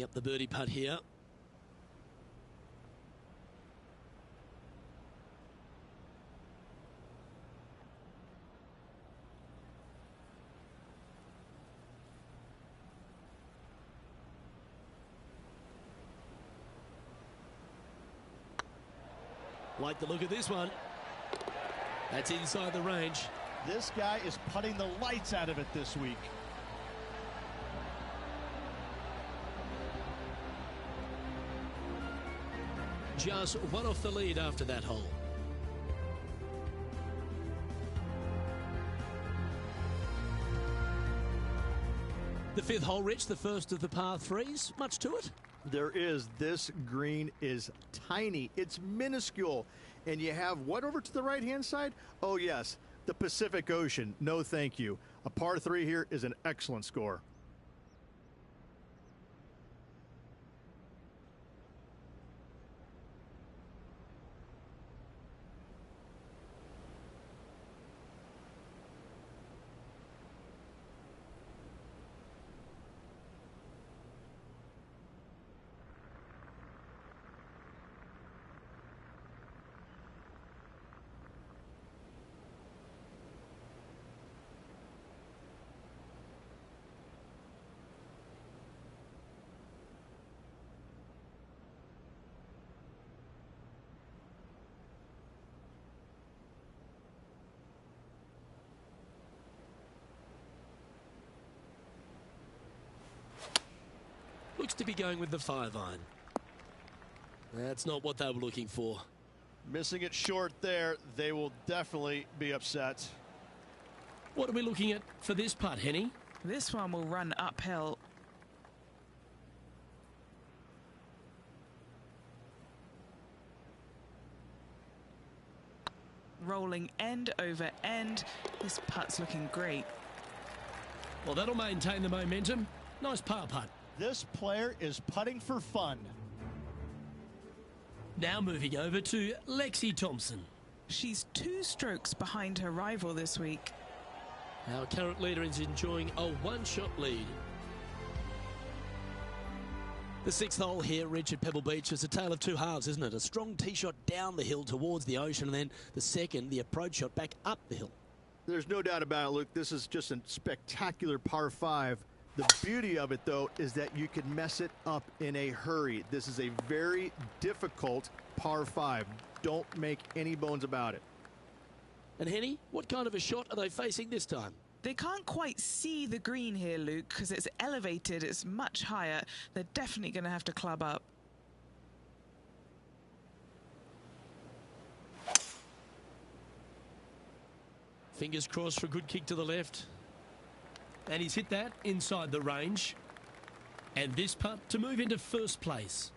Up the birdie putt here. Like the look of this one. That's inside the range. This guy is putting the lights out of it this week. Just one off the lead after that hole. The fifth hole, Rich, the first of the par threes. Much to it? There is. This green is tiny. It's minuscule. And you have what over to the right-hand side? Oh, yes, the Pacific Ocean. No, thank you. A par three here is an excellent score. Looks to be going with the 5-iron. That's not what they were looking for. Missing it short there. They will definitely be upset. What are we looking at for this putt, Henny? This one will run uphill. Rolling end over end. This putt's looking great. Well, that'll maintain the momentum. Nice par putt. This player is putting for fun. Now moving over to Lexi Thompson. She's 2 strokes behind her rival this week. Our current leader is enjoying a one-shot lead. The sixth hole here, Rich, at Pebble Beach, is a tale of two halves, isn't it? A strong tee shot down the hill towards the ocean, and then the second, the approach shot back up the hill. There's no doubt about it, Luke. This is just a spectacular par 5. The beauty of it, though, is that you can mess it up in a hurry. This is a very difficult par 5. Don't make any bones about it. And Henny, what kind of a shot are they facing this time? They can't quite see the green here, Luke, because it's elevated. It's much higher. They're definitely going to have to club up. Fingers crossed for a good kick to the left. And he's hit that inside the range. And this putt to move into first place.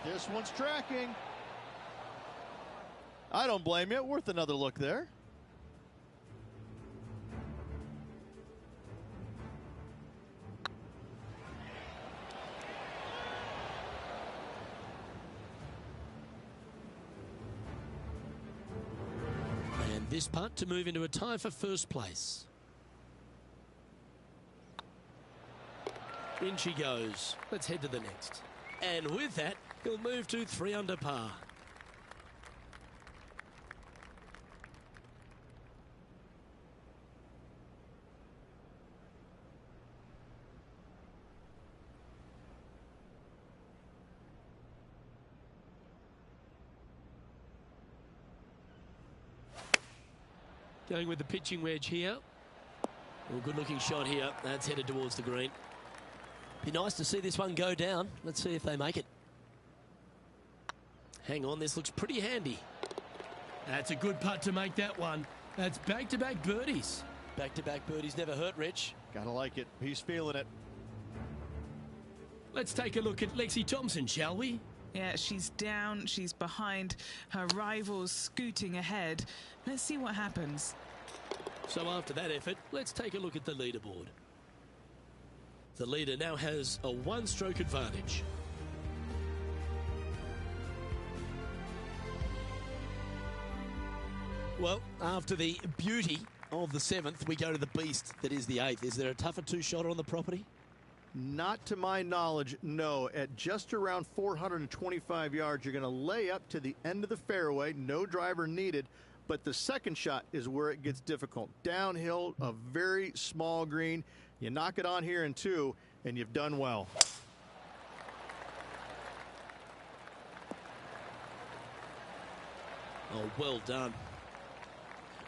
This one's tracking. I don't blame you. Worth another look there. And this putt to move into a tie for first place. In she goes. Let's head to the next. And with that, he'll move to 3 under par. Going with the pitching wedge here. Well, good looking shot here. That's headed towards the green. Be nice to see this one go down. Let's see if they make it. Hang on, this looks pretty handy. That's a good putt to make that one. That's back-to-back birdies. Back-to-back birdies never hurt, Rich. Gotta like it. He's feeling it. Let's take a look at Lexi Thompson, shall we? Yeah, she's down. She's behind. Her rival's scooting ahead. Let's see what happens. So after that effort, let's take a look at the leaderboard. The leader now has a 1-stroke advantage. Well, after the beauty of the 7th, we go to the beast that is the 8th. Is there a tougher two-shotter on the property? Not to my knowledge, no. At just around 425 yards, you're going to lay up to the end of the fairway. No driver needed. But the second shot is where it gets difficult. Downhill, a very small green. You knock it on here in 2, and you've done well. Oh, well done.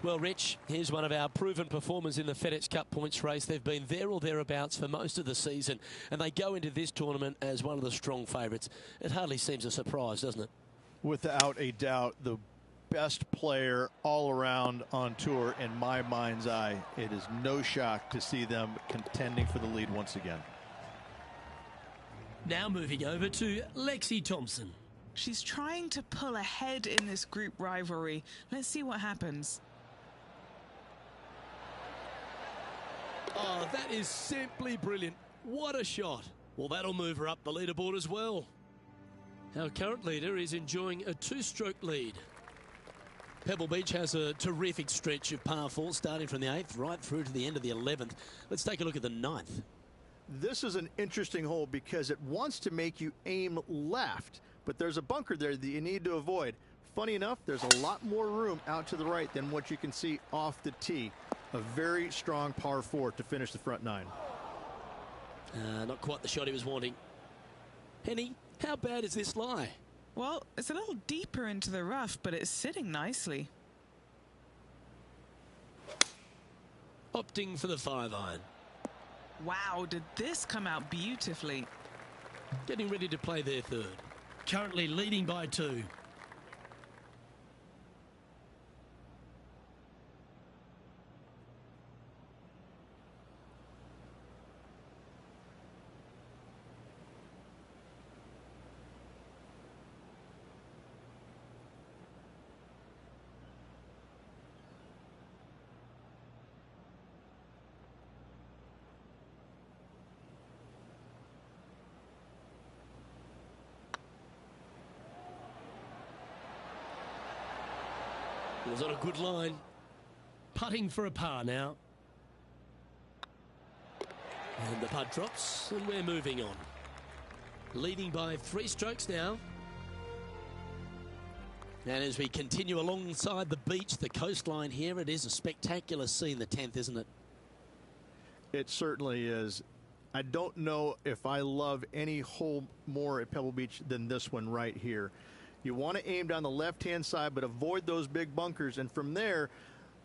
Well, Rich, here's one of our proven performers in the FedEx Cup points race. They've been there or thereabouts for most of the season, and they go into this tournament as one of the strong favourites. It hardly seems a surprise, doesn't it? Without a doubt, the best player all around on tour in my mind's eye. It is no shock to see them contending for the lead once again. Now moving over to Lexi Thompson. She's trying to pull ahead in this group rivalry. Let's see what happens. Oh, that is simply brilliant. What a shot. Well, that'll move her up the leaderboard as well. Our current leader is enjoying a 2-stroke lead. Pebble Beach has a terrific stretch of par 4 starting from the 8th right through to the end of the 11th. Let's take a look at the 9th. This is an interesting hole because it wants to make you aim left, but there's a bunker there that you need to avoid. Funny enough, there's a lot more room out to the right than what you can see off the tee. A very strong par 4 to finish the front 9. Not quite the shot he was wanting. Henny, how bad is this lie? Well, it's a little deeper into the rough, but it's sitting nicely. Opting for the 5-iron. Wow, did this come out beautifully. Getting ready to play their 3rd. Currently leading by 2. It was on a good line. Putting for a par now. And the putt drops, and we're moving on. Leading by 3 strokes now. And as we continue alongside the beach, the coastline here, it is a spectacular scene, the 10th, isn't it? It certainly is. I don't know if I love any hole more at Pebble Beach than this one right here. You want to aim down the left-hand side, but avoid those big bunkers. And from there,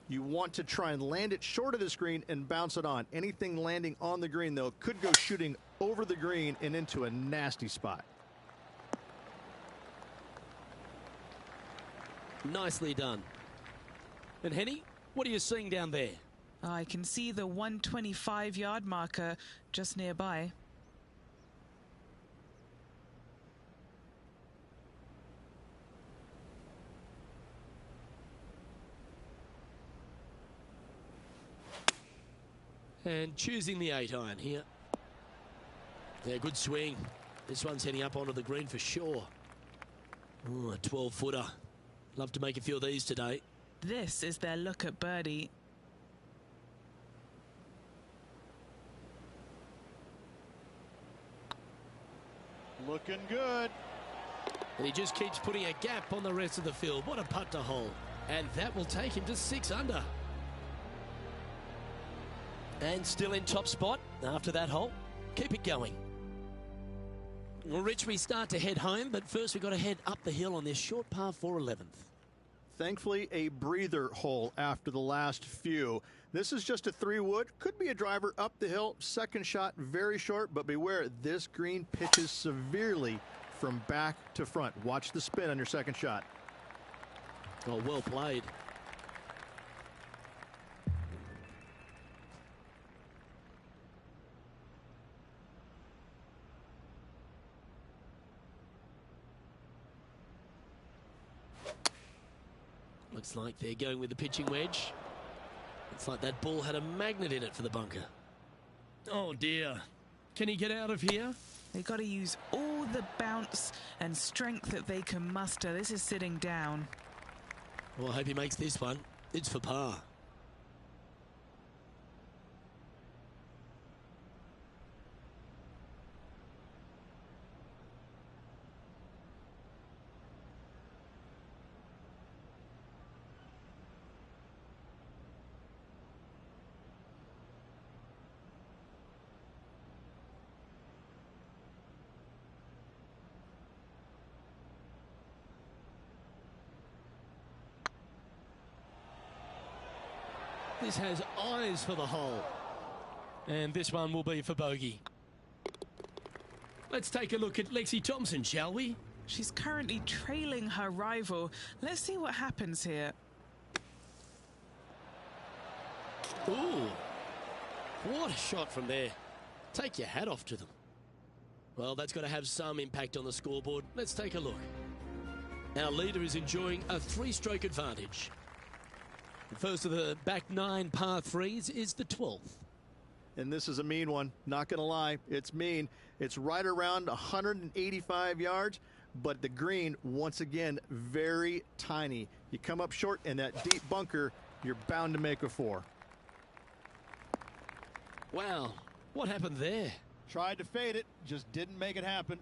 you want to try and land it short of the screen and bounce it on. Anything landing on the green, though, could go shooting over the green and into a nasty spot. Nicely done. And Henny, what are you seeing down there? I can see the 125-yard marker just nearby. And choosing the 8-iron here. Yeah, good swing. This one's heading up onto the green for sure. Oh, a 12-footer. Love to make a few of these today. This is their look at birdie. Looking good. And he just keeps putting a gap on the rest of the field. What a putt to hole. And that will take him to 6 under. And still in top spot after that hole. Keep it going. Well, Rich, we start to head home, but first we've got to head up the hill on this short par 4 11th. Thankfully, a breather hole after the last few. This is just a 3-wood. Could be a driver up the hill. Second shot, very short, but beware, this green pitches severely from back to front. Watch the spin on your second shot. Oh, well played. Looks like they're going with the pitching wedge. It's like that ball had a magnet in it for the bunker. Oh dear. Can he get out of here? They've got to use all the bounce and strength that they can muster. This is sitting down. Well, I hope he makes this one. It's for par. This has eyes for the hole. And this one will be for bogey. Let's take a look at Lexi Thompson, shall we? She's currently trailing her rival. Let's see what happens here. Ooh, what a shot from there. Take your hat off to them. Well, that's got to have some impact on the scoreboard. Let's take a look. Our leader is enjoying a 3-stroke advantage. The first of the back 9 par 3s is the 12th. And this is a mean one, not going to lie. It's mean. It's right around 185 yards, but the green, once again, very tiny. You come up short in that deep bunker, you're bound to make a 4. Wow, what happened there? Tried to fade it, just didn't make it happen.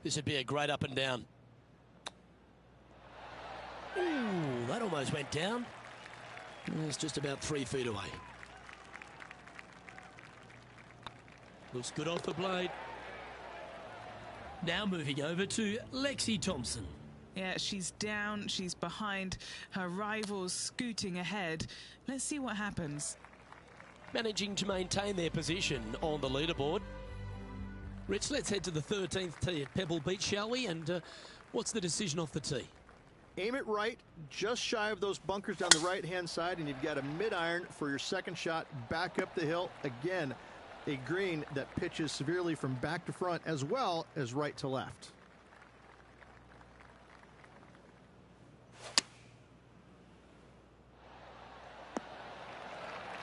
This would be a great up and down. Ooh, that almost went down. It's just about 3 feet away. Looks good off the blade. Now moving over to Lexi Thompson. Yeah, she's down, she's behind, her rival's scooting ahead. Let's see what happens. Managing to maintain their position on the leaderboard. Rich, let's head to the 13th tee at Pebble Beach, shall we? And what's the decision off the tee? Aim it right, just shy of those bunkers down the right-hand side, and you've got a mid-iron for your second shot back up the hill. Again, a green that pitches severely from back to front as well as right to left.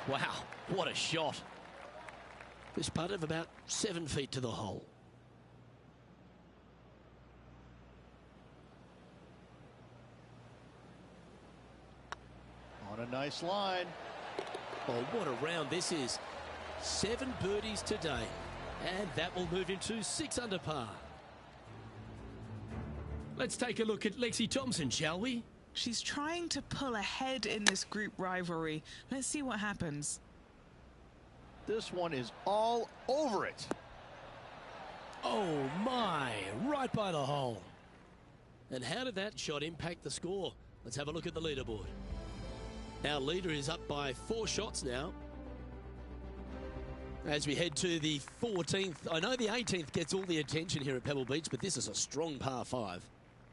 Wow, what a shot. This putt of about 7 feet to the hole. On a nice line. Oh, what a round this is. 7 birdies today. And that will move into 6 under par. Let's take a look at Lexi Thompson, shall we? She's trying to pull ahead in this group rivalry. Let's see what happens. This one is all over it. Oh my, right by the hole. And how did that shot impact the score? Let's have a look at the leaderboard. Our leader is up by 4 shots now. As we head to the 14th, I know the 18th gets all the attention here at Pebble Beach, but this is a strong par 5.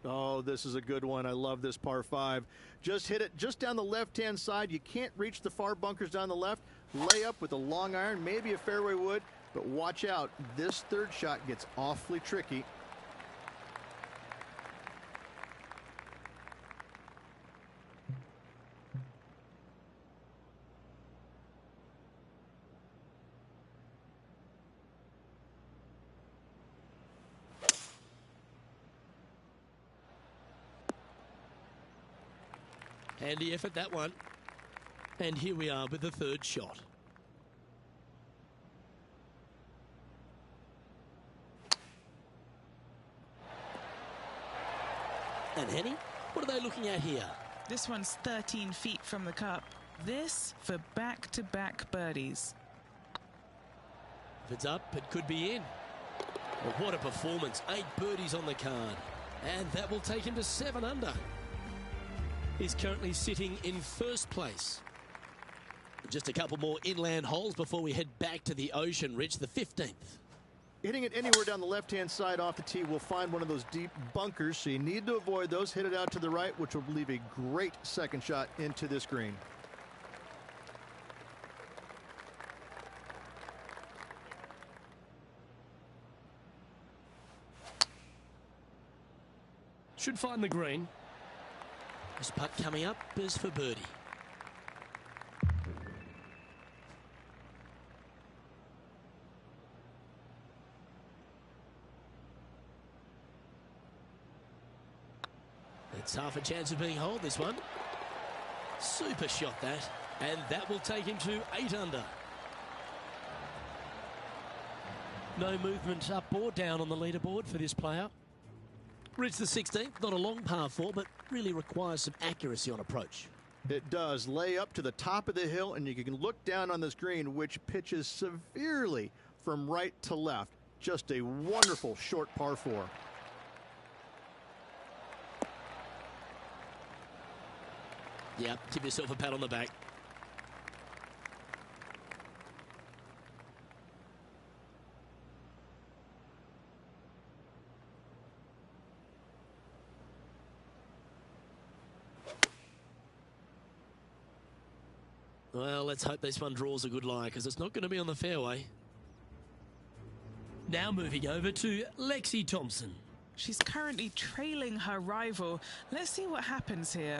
Oh, this is a good one. I love this par 5. Just hit it just down the left-hand side. You can't reach the far bunkers down the left. Lay up with a long iron, maybe a fairway wood, but watch out. This third shot gets awfully tricky. Handy effort, that one. And here we are with the 3rd shot. And Henny, what are they looking at here? This one's 13 feet from the cup. This for back-to-back birdies. If it's up, it could be in. Well, what a performance. 8 birdies on the card. And that will take him to 7 under. He's currently sitting in 1st place. Just a couple more inland holes before we head back to the ocean, Rich, the 15th. Hitting it anywhere down the left-hand side off the tee will find one of those deep bunkers, so you need to avoid those. Hit it out to the right, which will leave a great second shot into this green. Should find the green. This putt coming up is for birdie. It's half a chance of being holed, this one. Super shot that, and that will take him to 8 under. No movement up or down on the leaderboard for this player. Reached the 16th, not a long par 4, but really requires some accuracy on approach. It does. Lay up to the top of the hill, and you can look down on this green, which pitches severely from right to left. Just a wonderful short par 4. Yep, give yourself a pat on the back. Well, let's hope this one draws a good lie, because it's not going to be on the fairway. Now moving over to Lexi Thompson. She's currently trailing her rival. Let's see what happens here.